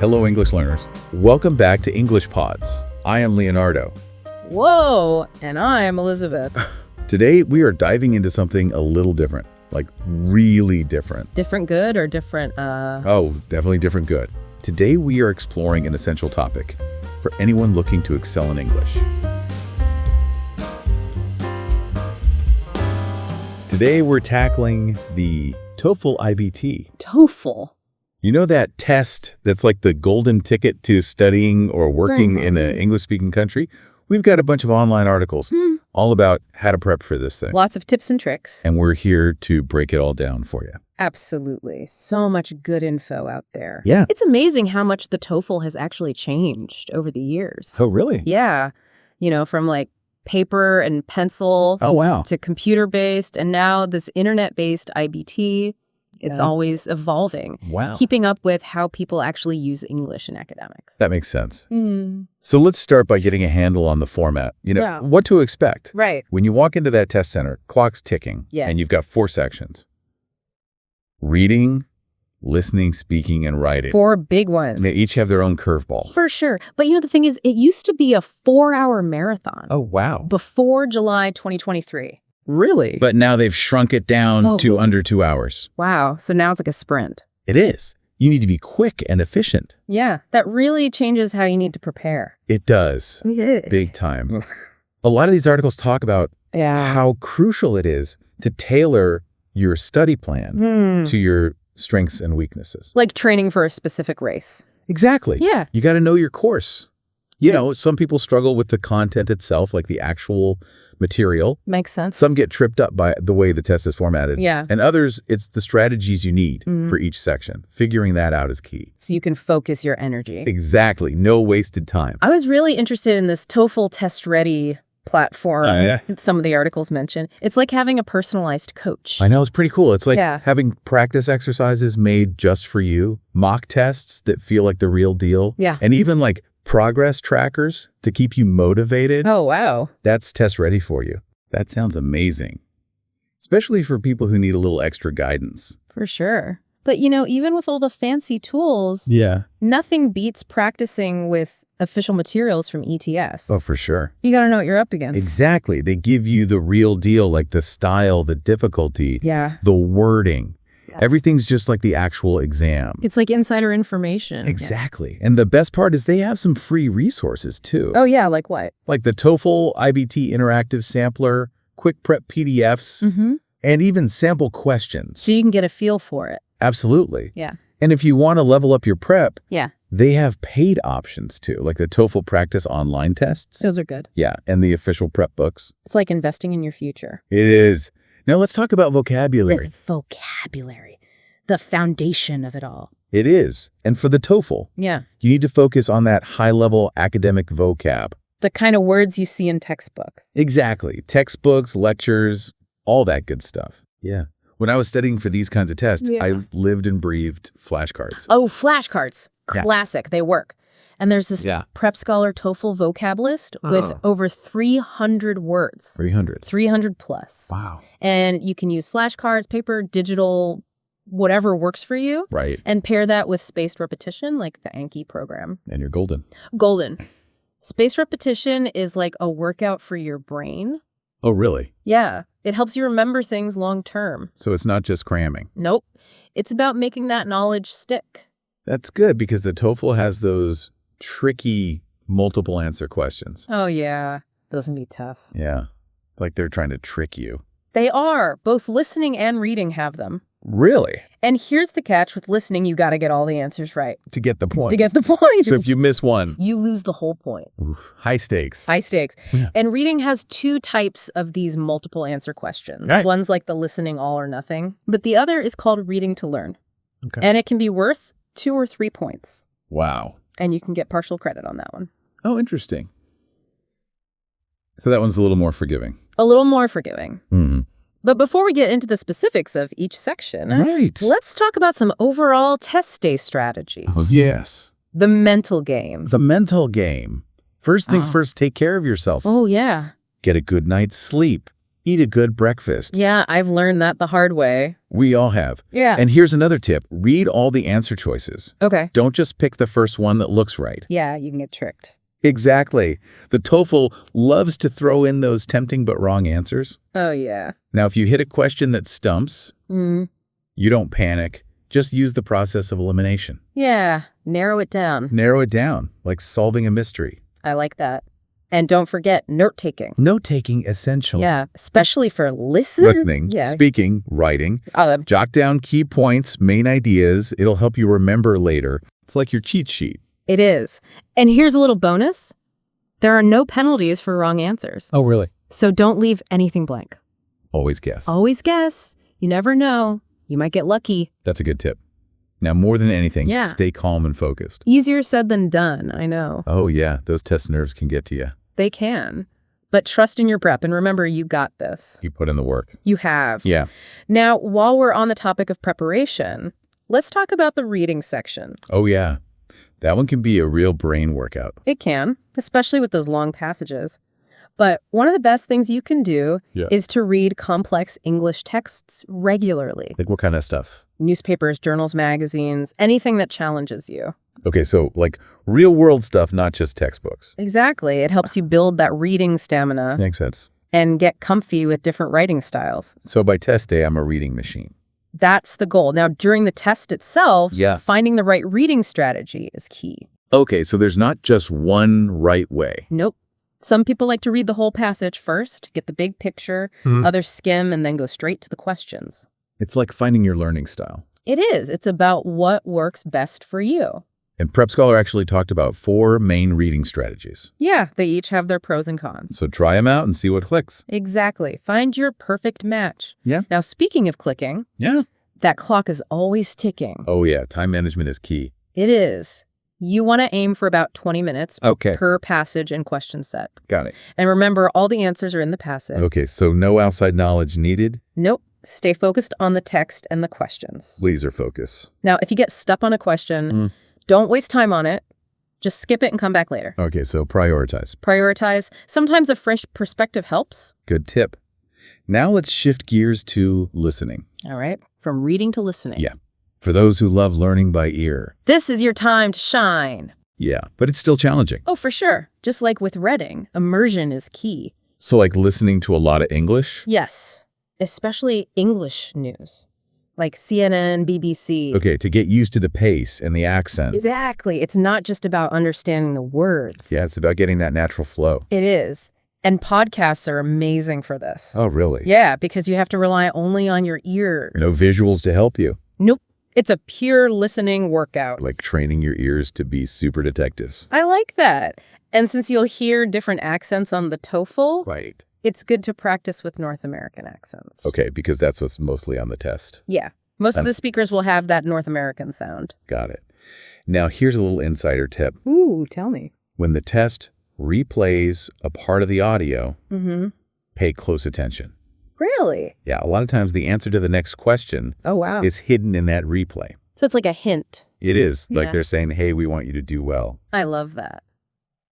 Hello, English learners. Welcome back to English Pods. I am Leonardo. Whoa, and I'm Elizabeth. Today, we are diving into something a little different, like really different. Different good or different, Oh, definitely different good. Today, we are exploring an essential topic for anyone looking to excel in English. Today, we're tackling the TOEFL IBT. TOEFL. You know that test that's like the golden ticket to studying or working in an English-speaking country? We've got a bunch of online articles all about how to prep for this thing. Lots of tips and tricks. And we're here to break it all down for you. Absolutely. So much good info out there. Yeah. It's amazing how much the TOEFL has actually changed over the years. Oh, really? Yeah. You know, from like paper and pencil Oh, wow. to computer-based, and now this internet-based IBT. It's always evolving. Wow. Keeping up with how people actually use English in academics. That makes sense. So let's start by getting a handle on the format. You know, what to expect. Right. When you walk into that test center, clock's ticking, and you've got 4 sections. Reading, listening, speaking, and writing. 4 big ones. They each have their own curveball. For sure. But you know, the thing is, it used to be a 4-hour marathon. Oh, wow. Before July 2023. Really? But now they've shrunk it down to under 2 hours. Wow. So now it's like a sprint. It is. You need to be quick and efficient. Yeah. That really changes how you need to prepare. It does. Big time. A lot of these articles talk about how crucial it is to tailor your study plan to your strengths and weaknesses. Like training for a specific race. Exactly. Yeah. You got to know your course. You know, some people struggle with the content itself, like the actual material. Makes sense. Some get tripped up by the way the test is formatted. Yeah. And others, it's the strategies you need for each section. Figuring that out is key. So you can focus your energy. Exactly. No wasted time. I was really interested in this TOEFL Test Ready platform. Some of the articles mention. It's like having a personalized coach. I know, it's pretty cool. It's like having practice exercises made just for you, mock tests that feel like the real deal. Yeah. And even like progress trackers to keep you motivated. Oh, wow. That's test ready for you. That sounds amazing. Especially for people who need a little extra guidance. For sure. But, you know, even with all the fancy tools, nothing beats practicing with official materials from ETS. Oh, for sure. You got to know what you're up against. Exactly. They give you the real deal, like the style, the difficulty, the wording. Everything's just like the actual exam. It's like insider information. Exactly. And the best part is they have some free resources too. Oh, yeah. Like what? Like the TOEFL IBT Interactive Sampler, quick prep PDFs, and even sample questions. So you can get a feel for it. Absolutely. Yeah. And if you want to level up your prep, they have paid options too, like the TOEFL practice online tests. Those are good. Yeah. And the official prep books. It's like investing in your future. It is. Now let's talk about vocabulary. This vocabulary, the foundation of it all. It is. And for the TOEFL, you need to focus on that high-level academic vocab. The kind of words you see in textbooks. Exactly. Textbooks, lectures, all that good stuff. Yeah. When I was studying for these kinds of tests, I lived and breathed flashcards. Oh, flashcards. Classic. They work. And there's this Prep Scholar TOEFL vocab list with over 300 words. 300? 300 plus. Wow. And you can use flashcards, paper, digital, whatever works for you. Right. And pair that with spaced repetition, like the Anki program. And you're golden. Golden. Spaced repetition is like a workout for your brain. Oh, really? Yeah. It helps you remember things long term. So it's not just cramming. Nope. It's about making that knowledge stick. That's good because the TOEFL has those tricky multiple answer questions. Oh, yeah. Those can be tough. Yeah. Like they're trying to trick you. They are. Both listening and reading have them. Really? And here's the catch. With listening, you got to get all the answers right. To get the point. To get the point. So if you miss one, you lose the whole point. Oof, high stakes. High stakes. Yeah. And reading has 2 types of these multiple answer questions. Right. One's like the listening all or nothing, but the other is called reading to learn. Okay. And it can be worth 2 or 3 points. Wow. And you can get partial credit on that one. Oh, interesting. So that one's a little more forgiving. A little more forgiving. But before we get into the specifics of each section, let's talk about some overall test day strategies. Oh, yes. The mental game. The mental game. First things first, take care of yourself. Oh, yeah. Get a good night's sleep. Eat a good breakfast. Yeah, I've learned that the hard way. We all have. Yeah. And here's another tip. Read all the answer choices. Okay. Don't just pick the first one that looks right. Yeah, you can get tricked. Exactly. The TOEFL loves to throw in those tempting but wrong answers. Oh, yeah. Now, if you hit a question that stumps, you don't panic. Just use the process of elimination. Yeah, narrow it down. Narrow it down, like solving a mystery. I like that. And don't forget note-taking. Note-taking essential. Yeah, especially for listening. Speaking, writing. Jot down key points, main ideas. It'll help you remember later. It's like your cheat sheet. It is. And here's a little bonus. There are no penalties for wrong answers. Oh, really? So don't leave anything blank. Always guess. Always guess. You never know. You might get lucky. That's a good tip. Now, more than anything, stay calm and focused. Easier said than done, I know. Oh, yeah. Those test nerves can get to you. They can. But trust in your prep, and remember, you got this. You put in the work. You have. Yeah. Now, while we're on the topic of preparation, let's talk about the reading section. Oh, yeah. That one can be a real brain workout. It can, especially with those long passages. But one of the best things you can do is to read complex English texts regularly. Like what kind of stuff? Newspapers, journals, magazines, anything that challenges you. Okay, so like real world stuff, not just textbooks. Exactly. It helps you build that reading stamina. Makes sense. And get comfy with different writing styles. So by test day, I'm a reading machine. That's the goal. Now, during the test itself, finding the right reading strategy is key. Okay, so there's not just one right way. Nope. Some people like to read the whole passage first, get the big picture, others skim, and then go straight to the questions. It's like finding your learning style. It is. It's about what works best for you. And Prep Scholar actually talked about 4 main reading strategies. Yeah, they each have their pros and cons. So try them out and see what clicks. Exactly. Find your perfect match. Yeah. Now, speaking of clicking, that clock is always ticking. Oh, yeah. Time management is key. It is. You want to aim for about 20 minutes per passage and question set. Got it. And remember, all the answers are in the passage. Okay, so no outside knowledge needed? Nope. Stay focused on the text and the questions. Laser focus. Now, if you get stuck on a question, don't waste time on it. Just skip it and come back later. Okay, so prioritize. Prioritize. Sometimes a fresh perspective helps. Good tip. Now let's shift gears to listening. All right. From reading to listening. Yeah. For those who love learning by ear. This is your time to shine. Yeah, but it's still challenging. Oh, for sure. Just like with reading, immersion is key. So like listening to a lot of English? Yes, especially English news, like CNN, BBC. Okay, to get used to the pace and the accent. Exactly. It's not just about understanding the words. Yeah, it's about getting that natural flow. It is. And podcasts are amazing for this. Oh, really? Yeah, because you have to rely only on your ear. No visuals to help you. Nope. It's a pure listening workout. Like training your ears to be super detectives. I like that. And since you'll hear different accents on the TOEFL, it's good to practice with North American accents. Okay, because that's what's mostly on the test. Yeah. Most of the speakers will have that North American sound. Got it. Now, here's a little insider tip. Ooh, tell me. When the test replays a part of the audio, pay close attention. Really? Yeah, a lot of times the answer to the next question is hidden in that replay. So it's like a hint. It is. Like they're saying, hey, we want you to do well. I love that.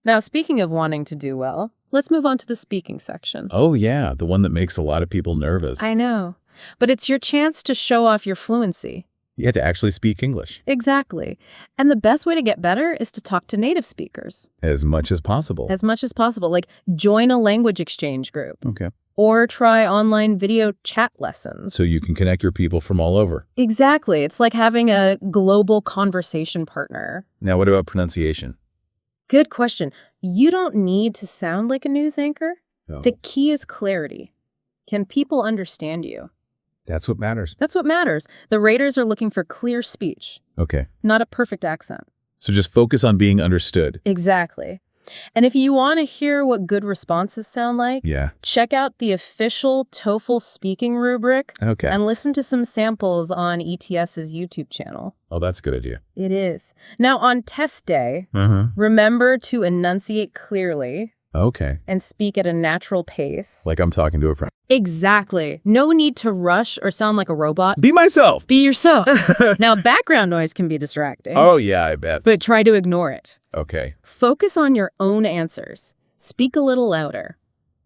Now, speaking of wanting to do well, let's move on to the speaking section. Oh, yeah, the one that makes a lot of people nervous. I know. But it's your chance to show off your fluency. You have to actually speak English. Exactly. And the best way to get better is to talk to native speakers. As much as possible. As much as possible. Like join a language exchange group. Okay. Or try online video chat lessons. So you can connect your people from all over. Exactly. It's like having a global conversation partner. Now, what about pronunciation? Good question. You don't need to sound like a news anchor. Oh. The key is clarity. Can people understand you? That's what matters. That's what matters. The raters are looking for clear speech. Okay. Not a perfect accent. So just focus on being understood. Exactly. And if you want to hear what good responses sound like, check out the official TOEFL speaking rubric and listen to some samples on ETS's YouTube channel. Oh, that's a good idea. It is. Now, on test day, remember to enunciate clearly and speak at a natural pace. Like I'm talking to a friend. Exactly. No need to rush or sound like a robot. Be myself. Be yourself. Now, background noise can be distracting. Oh, yeah, I bet. But try to ignore it. Okay. Focus on your own answers. Speak a little louder.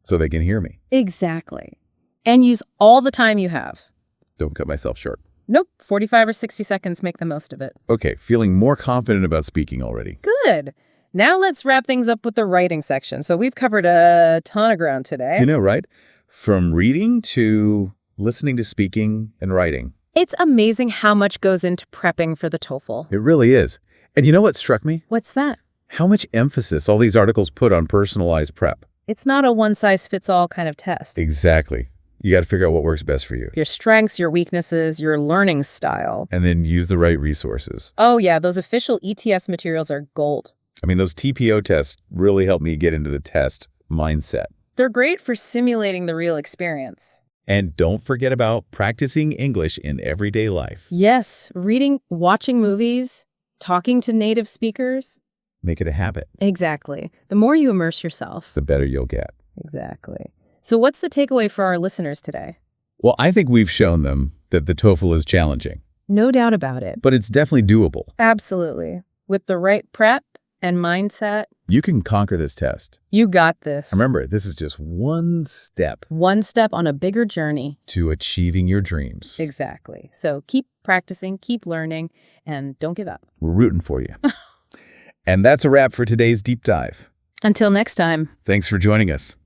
So they can hear me. Exactly. And use all the time you have. Don't cut myself short. Nope, 45 or 60 seconds, make the most of it. Okay, feeling more confident about speaking already. Good. Now let's wrap things up with the writing section. So we've covered a ton of ground today. You know, right? From reading to listening to speaking and writing. It's amazing how much goes into prepping for the TOEFL. It really is. And you know what struck me? What's that? How much emphasis all these articles put on personalized prep. It's not a one-size-fits-all kind of test. Exactly. You got to figure out what works best for you. Your strengths, your weaknesses, your learning style. And then use the right resources. Oh, yeah. Those official ETS materials are gold. I mean, those TPO tests really help me get into the test mindset. They're great for simulating the real experience. And don't forget about practicing English in everyday life. Yes. Reading, watching movies, talking to native speakers. Make it a habit. Exactly. The more you immerse yourself, the better you'll get. Exactly. So what's the takeaway for our listeners today? Well, I think we've shown them that the TOEFL is challenging. No doubt about it. But it's definitely doable. Absolutely. With the right prep and mindset, you can conquer this test. You got this. Remember, this is just one step. One step on a bigger journey. To achieving your dreams. Exactly. So keep practicing, keep learning, and don't give up. We're rooting for you. And that's a wrap for today's deep dive. Until next time. Thanks for joining us.